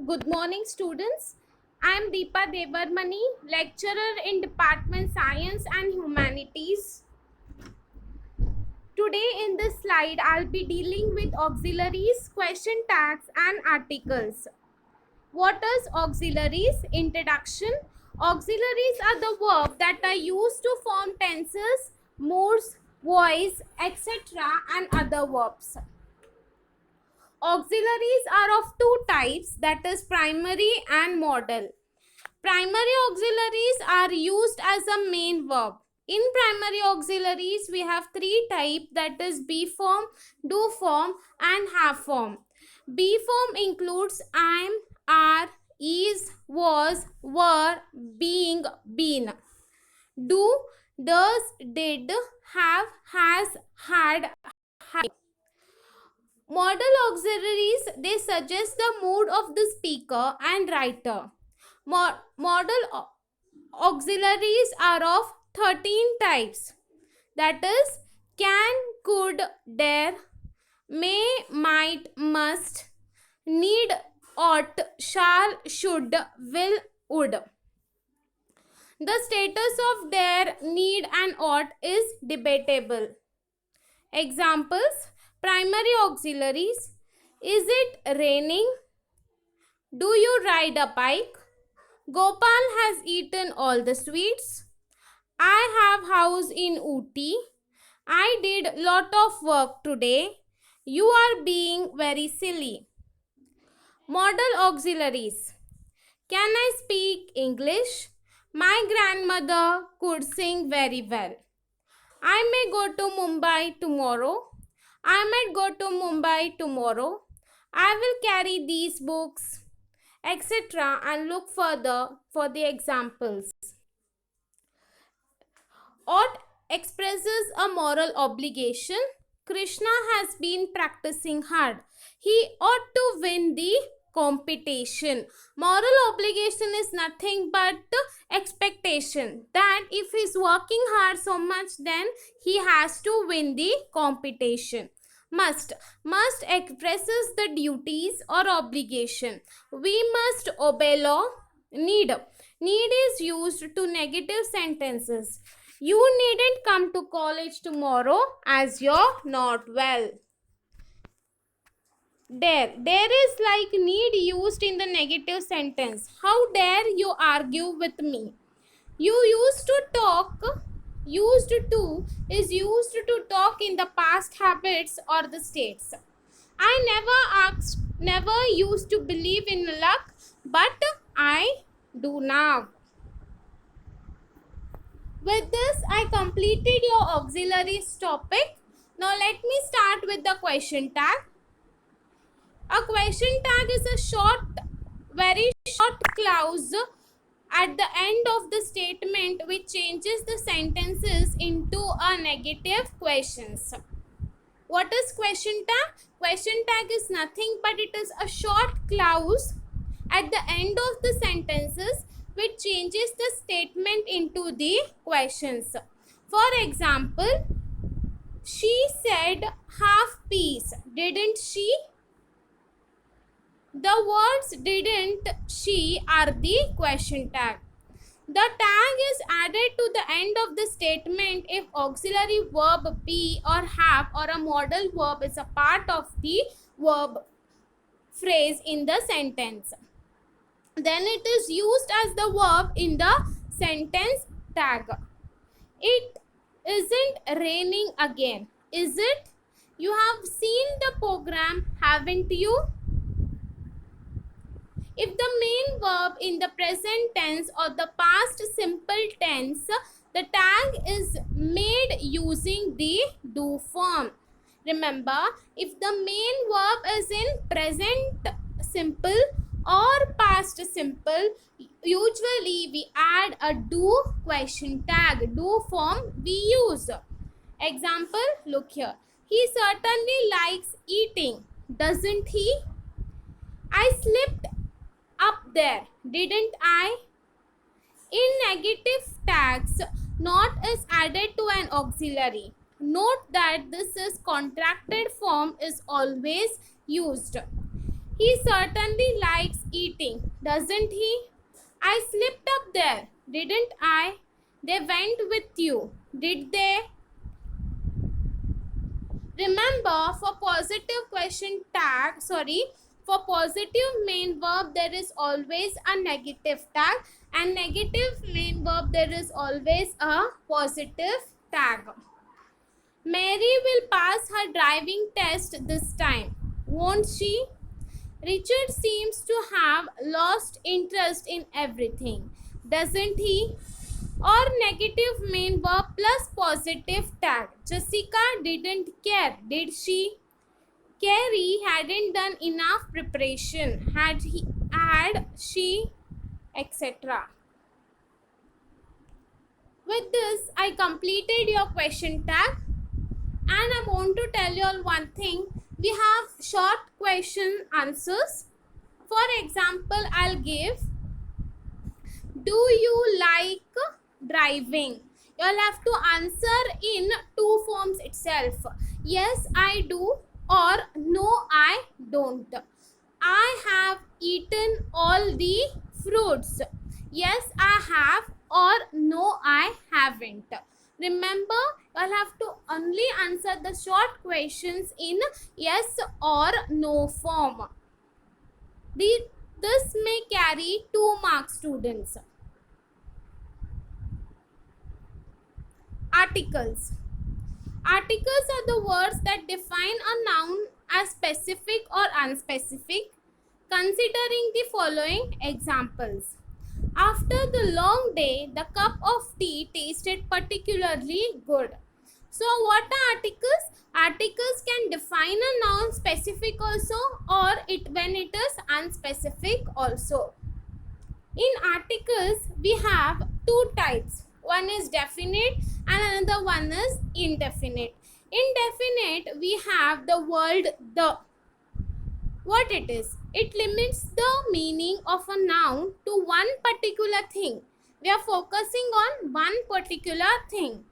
Good morning, students. I am Deepa Devarmani, lecturer in Department Science and Humanities. Today in this slide, I'll be dealing with auxiliaries, question tags, and articles. What is auxiliaries? Introduction. Auxiliaries are the verbs that are used to form tenses, moods, voice, etc. and other verbs. Auxiliaries are of two types, that is primary and modal. Primary auxiliaries are used as a main verb. In primary auxiliaries, we have three types, that is be form, do form and have form. Be form includes am, are, is, was, were, being, been. Do, does, did, have, has, had. Modal auxiliaries, they suggest the mood of the speaker and writer. Modal auxiliaries are of 13 types, that is can, could, dare, may, might, must, need, ought, shall, should, will, would. The status of dare, need and ought is debatable. Examples: primary auxiliaries: is it raining? Do you ride a bike? Gopal has eaten all the sweets. I have house in Ooty. I did lot of work today. You are being very silly. Modal auxiliaries: can I speak English? My grandmother could sing very well. I may go to Mumbai tomorrow. I might go to Mumbai tomorrow. I will carry these books, etc. and look further for the examples. Ought expresses a moral obligation. Krishna has been practicing hard. He ought to win the competition. Moral obligation is nothing but expectation that if he is working hard so much, then he has to win the competition. Must expresses the duties or obligation. We must obey law. Need is used to negative sentences. You needn't come to college tomorrow as you're not well. Dare is like need used in the negative sentence. How dare you argue with me? You used to talk. Used to is used to talk in the past habits or the states. I never used to believe in luck, but I do now. With this, I completed your auxiliaries topic. Now let me start with the question tag. A question tag is a very short clause at the end of the statement which changes the sentences into a negative questions. What is question tag? Question tag is nothing but it is a short clause at the end of the sentences which changes the statement into the questions. For example, she said half piece, didn't she? The words didn't she are the question tag. The tag is added to the end of the statement if auxiliary verb be or have or a modal verb is a part of the verb phrase in the sentence. Then it is used as the verb in the sentence tag. It isn't raining again, is it? You have seen the program, haven't you? If the main verb in the present tense or the past simple tense, the tag is made using the do form. Remember, if the main verb is in present simple or past simple, usually we add a do question tag, do form we use. Example, look here. He certainly likes eating, doesn't he? I slipped up there, didn't I? In negative tags, not is added to an auxiliary. Note that this is contracted form is always used. He certainly likes eating, doesn't he? I slipped up there, didn't I? They went with you, did they? Remember, for positive main verb there is always a negative tag, and negative main verb there is always a positive tag. Mary will pass her driving test this time, won't she? Richard seems to have lost interest in everything, doesn't he? Or negative main verb plus positive tag. Jessica didn't care, did she? Carrie hadn't done enough preparation, had she, etc. With this, I completed your question tag, and I want to tell you all one thing. We have short question answers. For example, I'll give, do you like driving? You'll have to answer in two forms itself. Yes, I do, or no, I don't. I have eaten all the fruits. Yes, I have, or no, I haven't. Remember, you'll have to only answer the short questions in yes or no form. This may carry 2 marks, students. Articles. Articles are the words that define a noun as specific or unspecific. Considering the following examples. After the long day, the cup of tea tasted particularly good. So what are articles? Articles can define a noun specific also, or when it is unspecific also. In articles, we have two types. One is definite and another one is indefinite. Indefinite, we have the word the. What it is? It limits the meaning of a noun to one particular thing. We are focusing on one particular thing.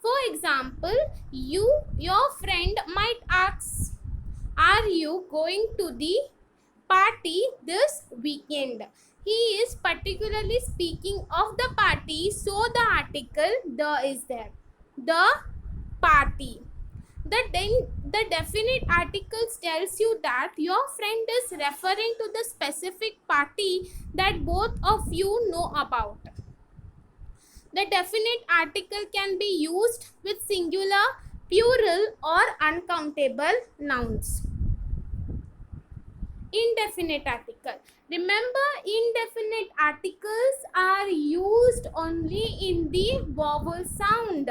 For example, your friend might ask, are you going to the party this weekend? He is particularly speaking of the party, so the article the is there. The party. The definite articles tells you that your friend is referring to the specific party that both of you know about. The definite article can be used with singular, plural or uncountable nouns. Indefinite article. Remember, indefinite articles are used only in the vowel sound.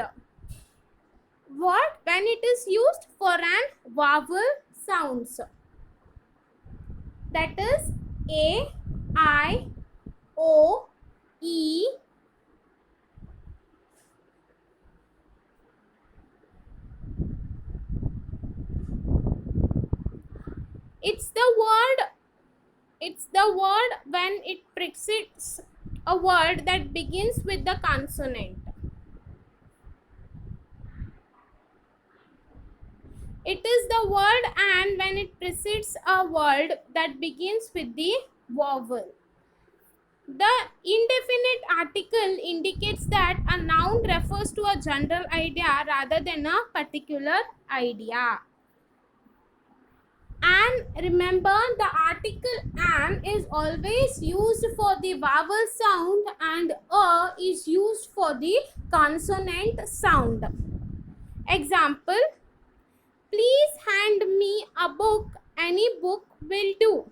What? When it is used for an vowel sounds. That is A, I, O, E, it's the word when it precedes a word that begins with the consonant. It is the word and when it precedes a word that begins with the vowel. The indefinite article indicates that a noun refers to a general idea rather than a particular idea. And remember, the article an is always used for the vowel sound and a is used for the consonant sound. Example, please hand me a book. Any book will do.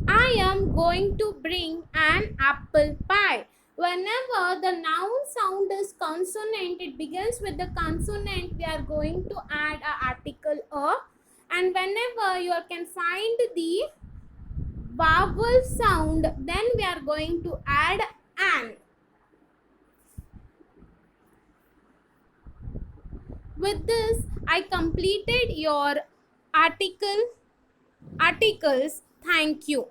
I am going to bring an apple pie. Whenever the noun sound is consonant, it begins with the consonant, we are going to add an article a. And whenever you can find the vowel sound, then we are going to add an. With this, I completed your articles. Thank you.